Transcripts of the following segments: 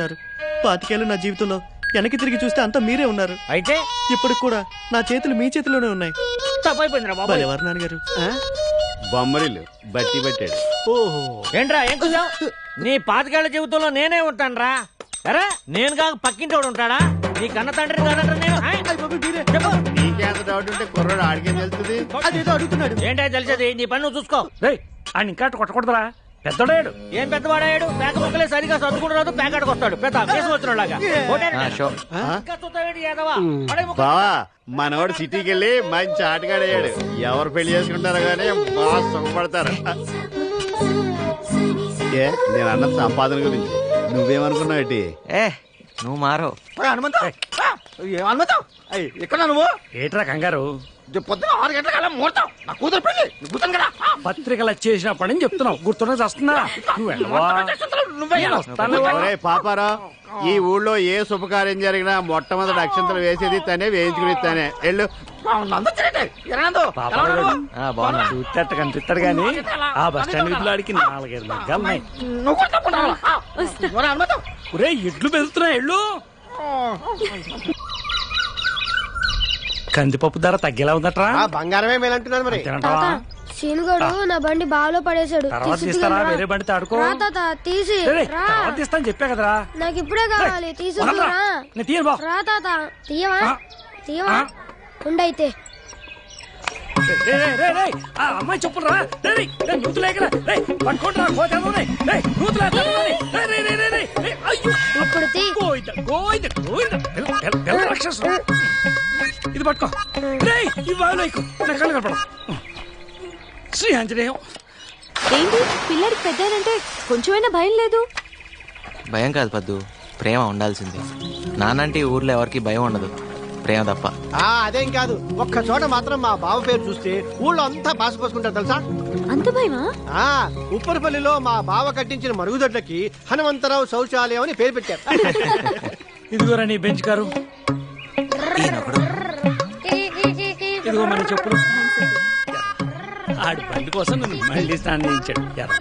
ఉన్నారు. 25 ఏళ్ళు నా జీవితంలో వెనక్కి తిరిగి చూస్తే అంతా మీరే ఉన్నారు. అయితే ఇప్పుడు కూడా నా చేతులు మీ చేతిలోనే ఉన్నాయి. తప్పైపోయిందిరా బాబు. ఎవరు నాన్నగారు? బొమ్మరిల్లు బట్టి పెట్టాడు. ఓహో, ఏంట్రా ఏం కూర్చావు? నీ 25 ఏళ్ల జీవితంలో నేనే ఉంటానురా. అరే నేను కాక పక్కింటోడు ఉంటాడా? నీ కన్న తండ్రి కాదంటారా నేను? చెప్పు. నీకేంత డౌట్ ఉంటే కుర్రాడు ఆడికేం తెలుస్తుంది? అదేదో అడుగుతున్నాడు. ఏంటో తెలిసేది, నీ పని నువ్వు చూసుకో. ఆయన ఇంకా కొట్టకూడదురా, పెద్దోడాడు. ఏం పెద్దవాడాడు? పేక ముక్కలే సరిగా సర్దుకుంటూ రాదు, పేకాడికి వస్తాడు. పెద్ద కేసు వచ్చినలాగా. బావా మనవాడు సిటీకి వెళ్ళి మంచి ఆటగాడయ్యాడు. ఎవరు పెళ్లి చేసుకుంటారో గానీ బాగా సుఖపడతారు. ఏ నేను అన్న సంపాదన గురించి నువ్వేమనుకున్నావు? నువ్వు మారో ఎక్కడ నువ్వు? ఏట్రా కంగారు? పొద్దున 6 గంటల ముహూర్తం. నా కూతురు పెళ్లి. కూతురు కదా పత్రికలు వచ్చేసినప్పటి నుంచి చెప్తున్నావు, గుర్తున్నా వస్తున్నా. పాపారా, ఈ ఊళ్ళో ఏ శుభకార్యం జరిగినా మొట్టమొదటి అక్షంతలు వేసేది తనే, వేయించుకుని తనే. వెళ్ళు. చూస్తేట కనిపిస్తాడు గాని ఆ బస్ స్టాండ్ వీధిలో ఆడికి 4-5 మగ్గాలున్నాయి. ఒరే ఎడ్లు పెరుగుతున్నాయి ఎళ్ళు. కందిపప్పు ధర తగ్గేలా ఉందట్రా? బంగారమే మేలంటున్నారు మరి. తినంటావా? శీనుగాడు నా బండి బావిలో పడేశాడు. తర్వాత తీస్తారా? వేరే బండి తాడుకో. తీసి తర్వాత తీస్తాను చెప్పా కదరా. నాకు ఇప్పుడే కావాలి. తీసుకురా నేను తీయను బా. రా తాత. తీయవా ఉండైతే. ఆ అమ్మాయి చెప్పులు రా. నూతులేకరా పట్టుకుంటారా? ఇది పట్టుకో. ఈ బావిలో నా కళ్ళు కనపడ. శ్రీ ఆంజనేయం. ఏంటి పిల్లడికి పెద్దనంటే కొంచెమైనా భయం లేదు? భయం కాదు పద్దు, ప్రేమ ఉండాల్సింది. నానంటే ఈ ఊర్లో ఎవరికి భయం ఉండదు, ప్రేమ తప్ప. అదేం కాదు, ఒక్క చోట మాత్రం మా బావ పేరు చూస్తే ఊళ్ళో అంతా పాసిపోసుకుంటారు తెలుసా? అంత భయమా? ఉప్పరపల్లిలో మా బావ కట్టించిన మరుగుదొడ్లకి హనుమంతరావు శౌచాలయం అని పేరు పెట్టారు. ఇదిగోరా నీ బెంచ్ కారు. ఇదిగో మన చెప్పులు. ఆడి బండి కోసం నన్ను మళ్ళీ స్నానం చేయించాడు.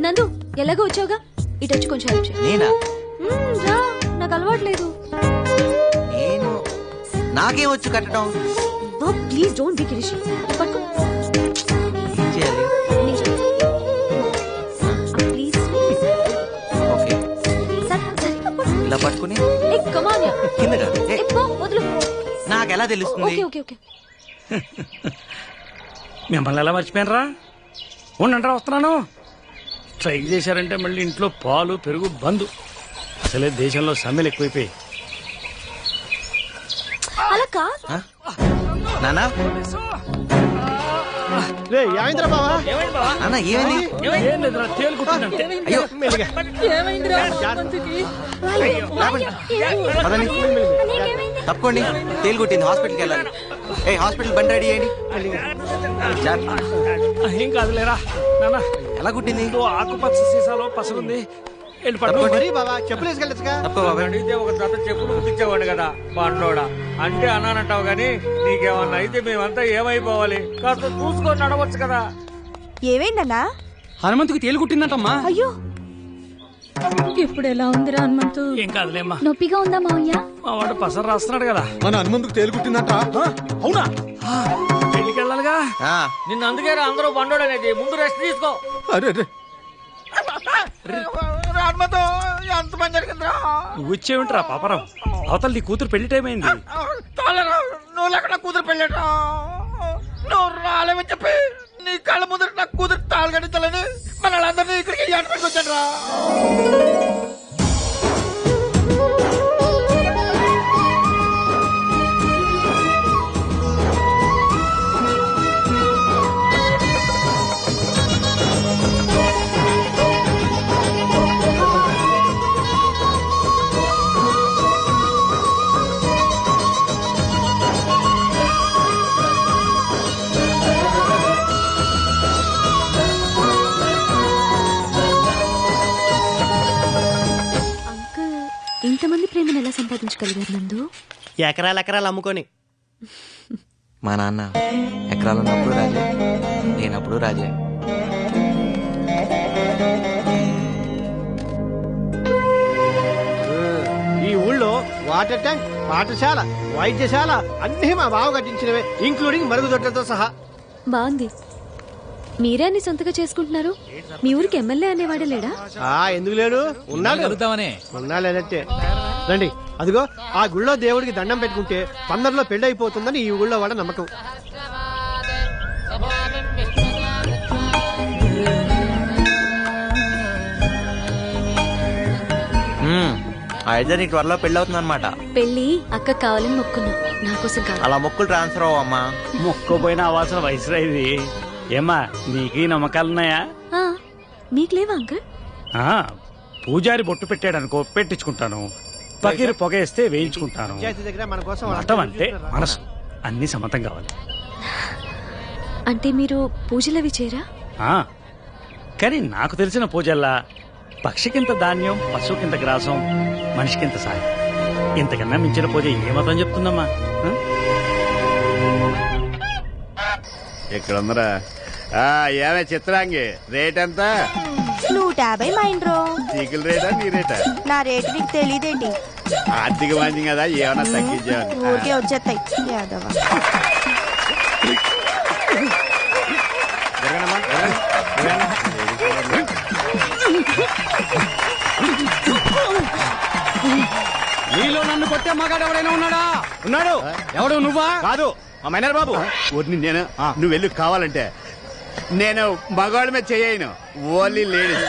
నందు ఎలాగో వచ్చావుగా, ఇటు వచ్చి కొంచెం హెల్ప్ చేయి. నేనా? రా, నాకు అలవాట్లేదు. నేను నాకేం వచ్చు కట్టడం. Please don't be crazy. పట్టుకో. ఏం చేయాలి? ప్లీజ్. ఓకే, ఇలా పట్టుకుని కిందగా. వదులు. నాకెలా తెలుస్తుంది? Okay okay. మిమ్మల్ని ఎలా మర్చిపోయినరా? ఉండంటారా, వస్తున్నాను. ట్రై చేశారంటే మళ్ళీ ఇంట్లో పాలు పెరుగు బంద్. అసలే దేశంలో సమ్మెలు ఎక్కువైపోయి. అలా కాదు నానా. నాన్న ఏమైంది? ఏం లేదురా, తేలుకుంటుందంటే. అయ్యో తప్పుకోండి, తేలుగుట్టింది, హాస్పిటల్కి వెళ్ళాలి. హాస్పిటల్ బండి రెడీ చేయండి. ఏం కాదులేరా నాన్న. ఎలా కుట్టింది? ఆకుపచ్చ సీసాలో పసరుంది. వెళ్ళి పట్టుకోండి. అడిగితే ఒక జత చెప్పులు కుట్టించేవాడు కదా బాండోడా. అంటే అన్నానంటావు గాని నీకేమన్నా అయితే మేమంతా ఏమైపోవాలి? కాస్త చూసుకొని నడవచ్చు కదా. ఏమైందన్నా? హనుమంతుకి తేలుగుట్టిందంటమ్మా. అయ్యో, ఇప్పుడు ఎలా ఉందిరా హనుమంతు? ఏం కాదులేమ్మా. నొప్పిగా ఉందా మావయ్య? మా వాడు పసరు రాస్తున్నాడు కదా. మన హనుమంతుకు తేలుగుట్టిందంట. అవునా? పెళ్లికి వెళ్ళాలిగా. నిన్ను అందుకే అందరూ బండోడు అనేది. ముందు రెస్ట్ తీసుకో. ఎంత పని జరిగిందిరా? నువ్వు వచ్చేవింటరా పాపరావు? అవతల నీ కూతురు పెళ్లి టైం అయింది. నువ్వు లేక నా కూతురు పెళ్ళట. నువ్వు రాలేమని చెప్పి నీ కళ్ళ ముందర నా కూతురు తాళి కట్టించాలని మన వాళ్ళందరినీ ఇక్కడికి ఎంట పెట్టుకొచ్చాడు రా. ఇంతమంది ప్రేమను ఎలా సంపాదించగలిగారు నందు? ఎకరాలు అమ్ముకొని. మా నాన్న ఎకరాలు ఉన్నప్పుడు రాజే ఎప్పుడు రాజే. ఈ ఊళ్ళో వాటర్ ట్యాంక్, పాఠశాల, వైద్యశాల అన్ని మా బావ కట్టించినవే, ఇంక్లూడింగ్ మరుగుదొడ్లతో సహా. బాగుంది. మీరే అన్ని సొంతగా చేసుకుంటున్నారు. మీ ఊరికి ఎమ్మెల్యే అనేవాడే లేడా? ఎందుకు లేడు? ఉన్నాడు. ఉన్నాలేనట్టే. రండి, అదిగో ఆ గుళ్ళో దేవుడికి దండం పెట్టుకుంటే 15లో పెళ్లి అయిపోతుందని ఈ ఊళ్ళో వాడ నమ్మకం. అయితే నీకు త్వరలో పెళ్లి అవుతుంది అనమాట. పెళ్లి అక్క కావాలని మొక్కున్నా, నా కోసం కావాలి. అలా మొక్కులు ట్రాన్స్ఫర్ అవ్వమ్మా. మొక్కపోయినా అవ్వాల్సిన వయసు ఇది. ఏమ్మా నీకు నమ్మకాలున్నాయా? మీకు లేవా అంకుల్? పూజారి బొట్టు పెట్టాడు అనుకో, పెట్టించుకుంటాను. పకీరు పొగేస్తే వేయించుకుంటాను. దగ్గర మన కోసం మతం అంటే మనసు, అన్ని సమతం కావాలి. అంటే మీరు పూజలవి చేయరా? కానీ నాకు తెలిసిన పూజల్లా పక్షికింత ధాన్యం, పశువుకింత గ్రాసం, మనిషికింత సాయం. ఇంతకన్నా మించిన పూజ ఏ మతం చెప్తుందమ్మా? ఇక్కడ ఉందరా. ఏమే చిత్రాంగి, రేట్ ఎంత? 150 మైండ్రో. చీకుల రేటా నీ రేటా? నా రేటు నీకు తెలియదేంటి? ఆర్థిక మంచి కదా, ఏమన్నా తగ్గించాను. ఊరికే వచ్చేస్తాయి యాదవ. నీలో నన్ను కొట్టే మగాడు ఎవడైనా ఉన్నాడా? ఉన్నాడు. ఎవడు? నువ్వా? కాదు, మా మైనర్ బాబు. ఊరిని నేను. నువ్వు వెళ్ళి కావాలంటే నేను మగవాళ్ళ మీద చేయను, ఓన్లీ లేడీస్.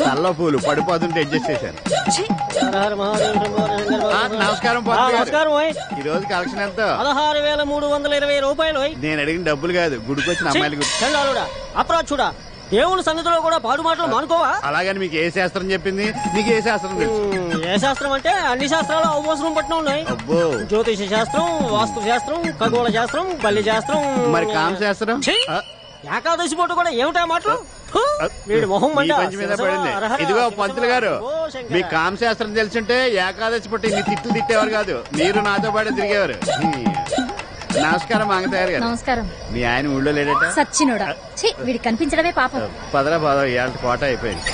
తల్ల పూలు పడిపోతుంటే అడ్జస్ట్ చేశాను. నమస్కారం. ఈ రోజు కలెక్షన్ ఎంత? 16,320 రూపాయలు. నేను అడిగిన డబ్బులు కాదు, గుడికొచ్చిన అమ్మాయిల గురించి. అప్రాచుడా, దేవుని సన్నిధిలో కూడా పాడు మాటలు మానుకోవా? అలాగని మీకు ఏ శాస్త్రం చెప్పింది? మీకు ఏ శాస్త్రం తెలుసు? ఏ శాస్త్రం అంటే అన్ని శాస్త్రాలు అవసరం పట్టిన ఉన్నాయి. అబ్బో, జ్యోతిష శాస్త్రం, వాస్తు శాస్త్రం, ఖగోళ శాస్త్రం, బల్లి శాస్త్రం, మరి కామ శాస్త్రం? ఏకాదశి పూట కూడా ఏమిటా మాటలు? వీడి మొహం మీ పంచి మీద పడింది. ఇదిగో పంతులు గారు, మీ కామ శాస్త్రం తెలుసుంటే ఏకాదశి పుట్టి ఇన్ని తిట్లు తిట్టేవారు కాదు, మీరు నాతో పాటు తిరిగేవారు. నమస్కారం మంగతయ్యారు గారు. నమస్కారం. మీ ఆయన ఊళ్ళో లేడట? సచ్చినోడా, వీడికి కనిపించడమే పాపం. పదరా పద, ఇవాళ కోట అయిపోయింది.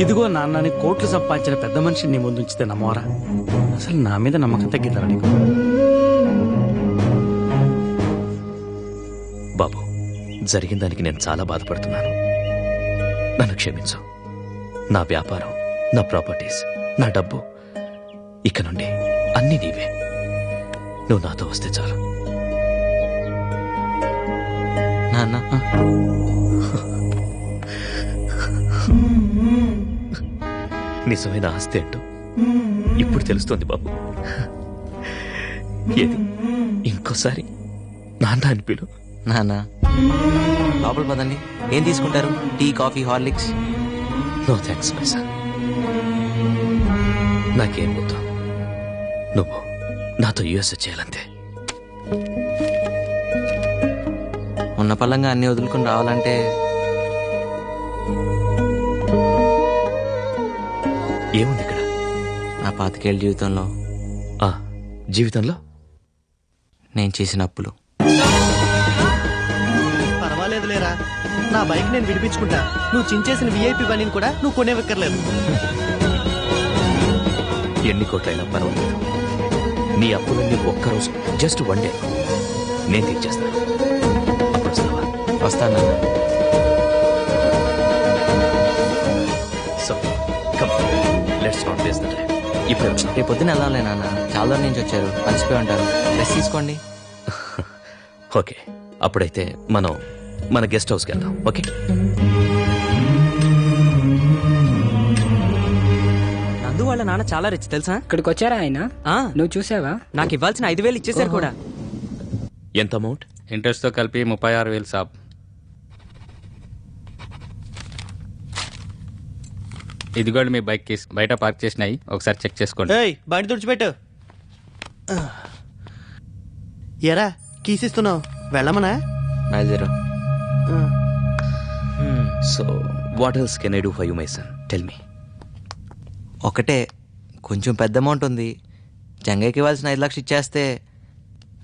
ఇదిగో నాన్నని కోట్లు సంపాదించిన పెద్ద మనిషిని నీ ముందు ఉంచితే నమ్మవరా? అసలు నా మీద నమ్మకం తగ్గిందా నీకు? బాబు, జరిగిన దానికి నేను చాలా బాధపడుతున్నాను. నన్ను క్షమించు. నా వ్యాపారం, నా ప్రాపర్టీస్, నా డబ్బు, ఇక నుండి అన్నీ నీవే. నువ్వు నాతో వస్తే చాలు. నాన్న నిజమైన ఆస్తి అంటూ ఇప్పుడు తెలుస్తోంది బాబు. ఏది ఇంకోసారి నాన్న అని పిలు. నాన్న లోపల పదండి. ఏం తీసుకుంటారు? Tea, coffee, Horlicks? No thanks my son. నాకేం వద్దు. నువ్వు నాతో యుఎస్ చేయాలంతే. ఉన్న పళ్ళంగా అన్ని వదులుకుని రావాలంటే ఏముంది ఇక్కడ? నా 25 ఏళ్ళ జీవితంలో ఆ జీవితంలో నేను చేసిన అప్పులు. పర్వాలేదు లేరా, నా బైక్ నేను విడిపించుకుంటా. నువ్వు చించేసిన విఐపి బండిని కూడా నువ్వు కొనేవక్కర్లేదు. ఎన్ని కోట్లైనా పర్వాలేదు. నీ అప్పులన్నీ ఒక్కరోజు, జస్ట్ 1 డే నేను తీర్చేస్తాను. అప్పుడు వస్తావా? వస్తాను. So come let's not waste the time. ఇప్పుడే వచ్చా. రేపు పొద్దున వెళ్ళాలి నాన్న. చాలా దూరం నుంచి వచ్చారు, కలిసిపోయి ఉంటారు. రెస్ట్ తీసుకోండి. ఓకే, అప్పుడైతే మనం మన గెస్ట్ హౌస్కి వెళ్దాం. ఓకే. నందు వాళ్ళ నాన్న చాలా రిచ్ తెలుసా? ఇక్కడికి వచ్చారా ఆయన? నువ్వు చూసావా? నాకు ఇవ్వాల్సిన 5,000 ఇచ్చేశారు కూడా. ఎంత అమౌంట్? ఇంట్రెస్ట్ తో కలిపి 36,000 సాబ్. ఇదిగోండి మీ బైక్ కీస్, బయట పార్క్ చేసినాయి, ఒకసారి చెక్ చేసుకోండి. ఏయ్, బండి తుడిచిపెట్టు. ఎరా కీసిస్తున్నావు, వెళ్ళమనా? బయలుదేరు. So what else can I do for you my son? Tell me. ఒకటే, కొంచెం పెద్ద అమౌంట్ ఉంది. జంగయ్యకి ఇవ్వాల్సిన 5 లక్షలు ఇచ్చేస్తే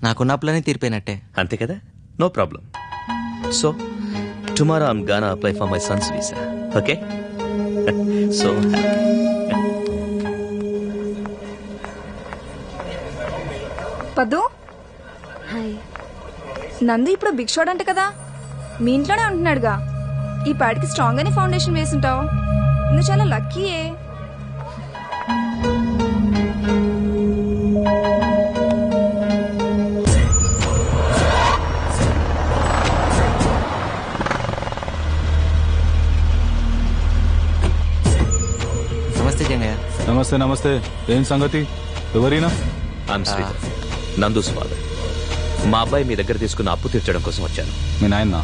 నాకున్న అప్పులన్నీ తీరిపోయినట్టే. అంతే కదా? No problem. So tomorrow I'm gonna apply for my son's visa. Okay. So Paddu, hi. Nandu ఇప్పుడు బిగ్ షాట్ అంట కదా, మీ ఇంట్లోనే ఉంటున్నాడుగా. ఈ పాటికి స్ట్రాంగ్ అని ఫౌండేషన్ వేసుంటావు. నువ్వు చాలా లక్కీయే. నమస్తే జంగయ్య. నమస్తే. నమస్తే. ఏం సంగతి? ఎవరైనా? I'm Sridhar, Nandu's father. మా అబ్బాయి మీ దగ్గర తీసుకున్న అప్పు తీర్చడం కోసం వచ్చాను. మీ నాయన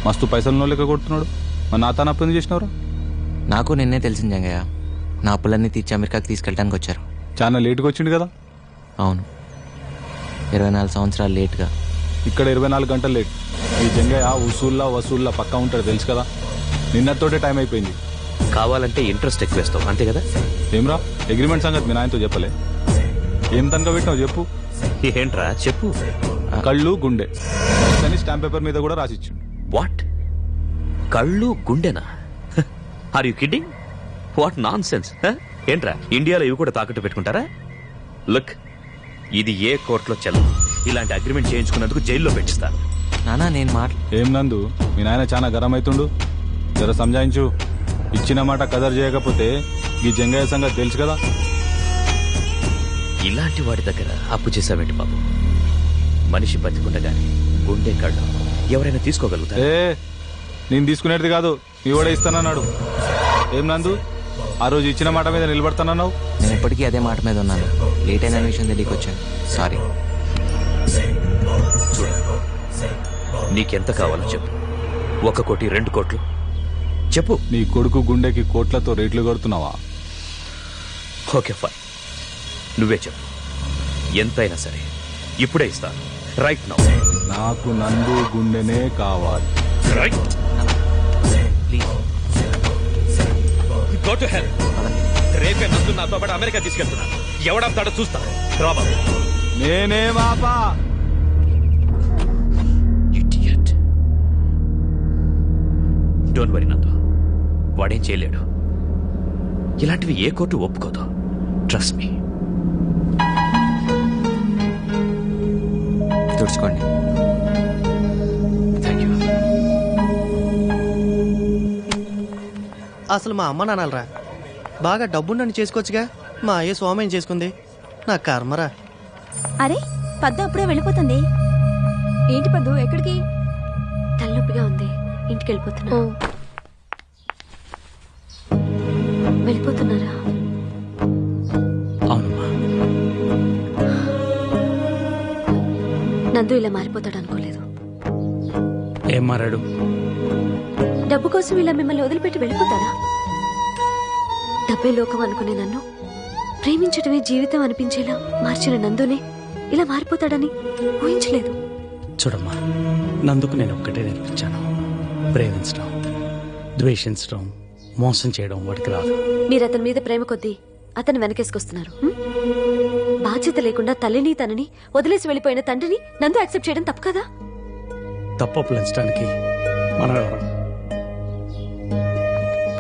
మస్తు పైసలు లెక్క కొడుతున్నాడు. మా నాన్న అప్పు ఎందుకు చేసినవరా? నాకు నిన్నే తెలిసింది జంగయ్య. నా అప్పులన్నీ తీర్చి అమెరికాకి తీసుకెళ్ళడానికి వచ్చారు. చాలా లేట్గా వచ్చిండు కదా? అవును, 24 సంవత్సరాలు లేట్గా. ఇక్కడ 24 గంటలు లేట్. ఈ జంగయ్య వసూల్లా పక్కా ఉంటాడు తెలుసు కదా. నిన్నతోటే టైం అయిపోయింది. కావాలంటే ఇంట్రెస్ట్ ఎక్కువ వేస్తావు అంతే కదా? ఏమ్రా అగ్రిమెంట్ సంగతి మీ నాయనతో చెప్పలే? ఏం తనక పెట్టినావు చెప్పు. ఏంట్రా చెప్పు. కళ్ళు గుండె అని స్టాంప్ పేపర్ మీద కూడా రాసిచ్చిండు. వాట్? కళ్ళు గుండెనా? Are you kidding? What nonsense. ఏంట్రా ఇండియాలో ఇవి కూడా తాకట్టు పెట్టుకుంటారా? లుక్, ఇది ఏ కోర్టులో చెల్లదు. ఇలాంటి అగ్రిమెంట్ చేయించుకున్నందుకు జైల్లో పెట్టిస్తాను. నానా నేను ఏం నందు, మీ నాయన చాలా గరం అవుతుండు. జర సంజాయించు. ఇచ్చిన మాట కదర్ చేయకపోతే ఈ జంగయ్య సంగతి తెలుసు కదా. ఇలాంటి వాడి దగ్గర అప్పు చేసావేంటి బాబు? మనిషి బతికుండగానే గుండె కళ్ళు ఎవరైనా తీసుకోగలుగుతారు? నేను తీసుకునేది కాదు, నీ కూడా ఇస్తానన్నాడు. ఏం నందు, ఆ రోజు ఇచ్చిన మాట మీద నిలబడతానన్నావు. నేను ఇప్పటికీ అదే మాట మీద ఉన్నాను. లేట్ అయిన విషయం తెలియక వచ్చాను. సారీ. చూడు, నీకెంత కావాలో చెప్పు. 1 కోటి, 2 కోట్లు చెప్పు. నీ కొడుకు గుండెకి కోట్లతో రేట్లు కొడుతున్నావా? ఓకే ఫైన్, నువ్వే చెప్పు. ఎంతైనా సరే ఇప్పుడే ఇస్తాను. Right now. నాకు నందు గుండెనే కావాలి. రైట్. Go to hell. రేపే నందు నాతో పాటు అమెరికా తీసుకెళ్తున్నా. ఎవడవుతాడో చూస్తా. రాబాబు. నేనే బాబా. ఇడియట్. డోంట్ వరీ నందు, వాడేం చేయలేడు. ఇలాంటివి ఏ కోర్టు ఒప్పుకోదు. Trust me. తుడుచుకోండి. Thank you. అసలు మా అమ్మ నాన్నలరా బాగా డబ్బుండని చేసుకోవచ్చుగా. మా అయ్య స్వామిని చేసుకుంది. నా కర్మరా. అరే పద్దు అప్పుడే వెళ్ళిపోతుంది. ఏంటి పద్దు, ఎక్కడికి? తల్లి తలనొప్పిగా ఉంది, ఇంటికి వెళ్ళిపోతున్నా. వెళ్ళిపోతున్నారా? అవునమ్మా. నందు ఇలా మారిపోతాడు అనుకోలేదు. ఏం మారాడు? డబ్బు కోసం ఇలా మిమ్మల్ని వదిలిపెట్టి వెళ్ళిపోతాడా? డబ్బే లోకం అనుకునే నన్ను ప్రేమించడమే జీవితం అనిపించేలా మార్చిన నందునే ఇలా మారిపోతాడని ఊహించలేదు. చూడమ్మా, నందుకు నేను ఒక్కటే నేర్పించాను. ప్రేమించడం, ద్వేషించడం, మోసం చేయడం వాడికి రాదు. మీరు అతని మీద ప్రేమ కొద్దీ అతను వెనకేసుకొస్తున్నారు. బాధ్యత లేకుండా తల్లిని తనని వదిలేసి వెళ్ళిపోయిన తండ్రిని నందు యాక్సెప్ట్ చేయడం తప్పు కదా? తప్పప్పులంచడానికి మనం ఎవరు?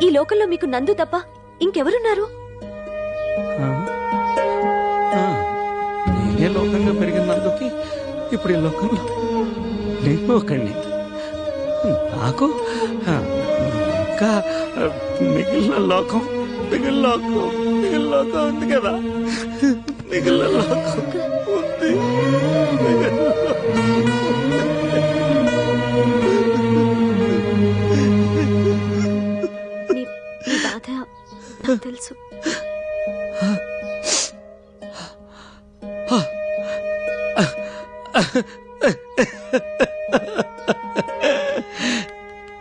ఈ లోకంలో మీకు నందు తప్ప ఇంకెవరున్నారు? నేనే లోకంగా పెరిగిన నందుకి ఇప్పుడు ఈ లోకంలో నేను ఒకడిని. నాకు ఇంకా మిగిలిన లోకం ఉంది కదా. మిగిలిన లోకం ఉంది. నీ బాధ నాకు తెలుసు.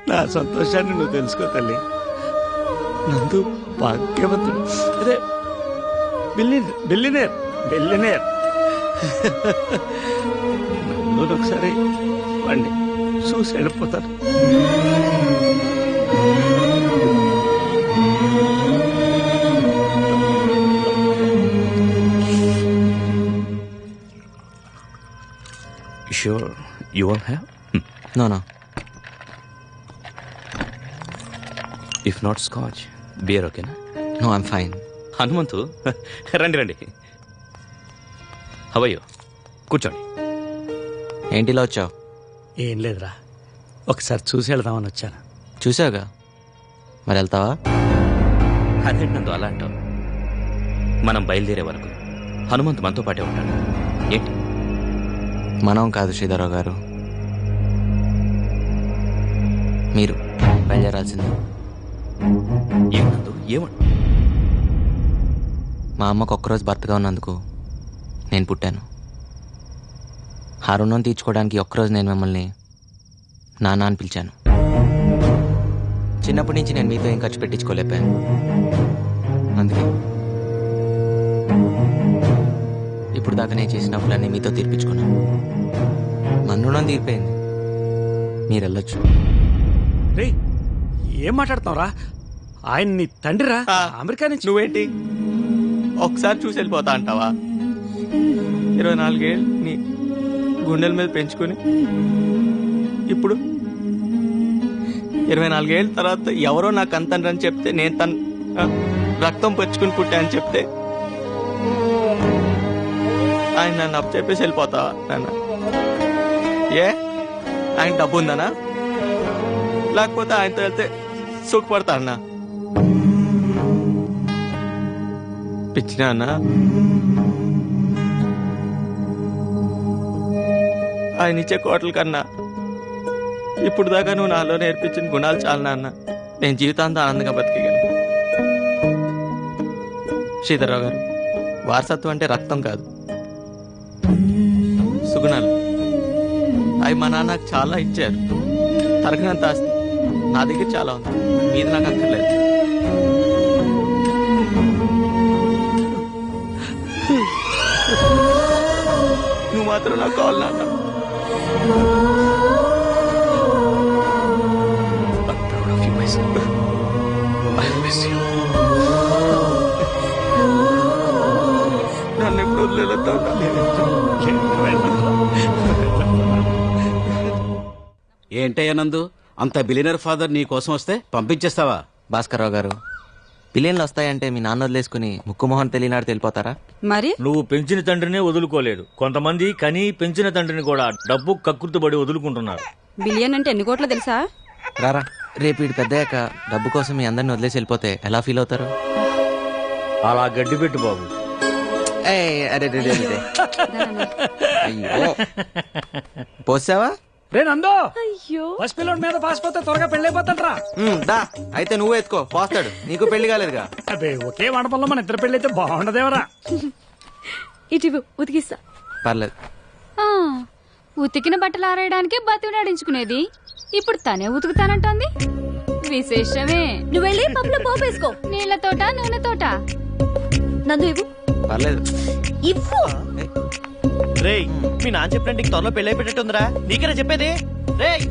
నా సంతోషాన్ని నువ్వు తెలుసుకో తల్లి. నందు భాగ్యవంతుడు, అదే బిల్లినేర్. నన్ను ఒకసారి వాడిని చూసి వెళ్ళిపోతాను. Sure, you won't have? No. If not scotch, beer okay na? No, I'm fine. Hanumanthu, రండి. హవయ్యో, కూర్చోండి. ఏంటిలా వచ్చావు? ఏం లేదురా, ఒకసారి చూసి వెళ్దామని వచ్చాను. చూసావుగా, మరి వెళ్తావా? అదేంటి నందు అలా అంటావు? మనం బయలుదేరే వరకు హనుమంతు మనతో పాటే ఉంటాడు. ఏంటి? మనం కాదు శ్రీధరరావు గారు, మీరు బయలుదేరాల్సింది. ఏమన్నందు? ఏమంటు? మా అమ్మకు ఒక్కరోజు భర్తగా ఉన్నందుకు నేను పుట్టాను. ఆ రుణం తీర్చుకోవడానికి ఒక్కరోజు నేను మిమ్మల్ని నాన్న అని పిలిచాను. చిన్నప్పటి నుంచి నేను మీతో ఏం ఖర్చు పెట్టించుకోలేపాను. అందుకే ఇప్పుడు దాకా నేను చేసిన అప్పులన్నీ మీతో తీర్పించుకున్నాను. మన రుణం తీరిపోయింది, మీరు వెళ్ళొచ్చు. రే, ఏం మాట్లాడుతున్నావురా? ఆయన నీ తండ్రిరా, అమెరికా నుంచి. నువ్వేంటి ఒకసారి చూసి వెళ్ళిపోతా అంటావా? 24 ఏళ్ళు నీ గుండెల మీద పెంచుకుని ఇప్పుడు 24 ఏళ్ళ తర్వాత ఎవరో నాకు అంతండ్రి అని చెప్తే, నేను తన రక్తం పచ్చుకుని పుట్టా అని చెప్తే ఆయన నన్ను అప్పు చెప్పేసి వెళ్ళిపోతావా? నాన్న, ఏ ఆయన డబ్బు ఉందనా, లేకపోతే ఆయనతో వెళ్తే సుఖపడతా అన్నా? పిచ్చినా అన్నా? ఆయన ఇచ్చే కోటల కన్నా ఇప్పుడు దాకా నువ్వు నాలో నేర్పించిన గుణాలు చాలనా అన్న? నేను జీవితాంతం ఆనందంగా బతికగలను. శ్రీధరరావు గారు, వారసత్వం అంటే రక్తం కాదు, సుగుణాలు. అవి మా నాన్న నాకు చాలా ఇచ్చారు. తరగనంత ఆస్తి నా దగ్గర చాలా ఉంది, మీది నాకు అక్కర్లేదు. నువ్వు మాత్రం నాకు కావాలి నాన్న. నన్ను ఎప్పుడు వదిలేస్తావు? ఏంటయ్యా నందు, అంత బిలియనర్ ఫాదర్ నీ కోసం వస్తే పంపించేస్తావా? భాస్కర్రావు గారు, బిలియన్లు వస్తాయంటే మీ నాన్న వదిలేసుకుని ముక్కు మొహం తెలియనాడు తెలిపోతారా? మరి నువ్వు పెంచిన తండ్రినే వదులుకోలేదు. కొంతమంది కని పెంచిన తండ్రిని కూడా డబ్బు కక్కుర్తిపడి వదులుకుంటున్నారు. బిలియన్ అంటే ఎన్ని కోట్లు తెలుసా? రారా, రేపు వీడు పెద్దయ్యాక డబ్బు కోసం మీ అందరిని వదిలేసి వెళ్ళిపోతే ఎలా ఫీల్ అవుతారు? అలా గడ్డి పెట్టు బాబు. అరే అయ్యో, పోసావా? రే నందు అయ్యో పసిపిల్లోడి మీద పాసిపోతే త్వరగా పెళ్ళైపోతాడ్రా. దా అయితే నువ్వు ఎత్తుకో పోస్తాడు, నీకు పెళ్లి కాలేదుగా. అదే ఒకే మండపంలో మన ఇద్దరు పెళ్ళైతే బాగుండదేవరా. ఇటు ఉతికిస్తా. పర్లేదు. ఆ, ఉతికిన బట్టలు ఆరేయడానికి బతిలాడించుకునేది ఇప్పుడు తనే ఉతుకుతానంటోంది. విశేషమే. నువ్వు వెళ్ళి పప్పులో పోపేసుకో. నీళ్లతోట నూనెతోట. నందు ఇవ్వు. పర్లేదు. ఇవ్వు. రేయ్ మీ నాన్న చెప్పినట్టు త్వరలో పెళ్ళి అయిపోయేటట్టుందిరా, నీకేనా చెప్పేది? రేయ్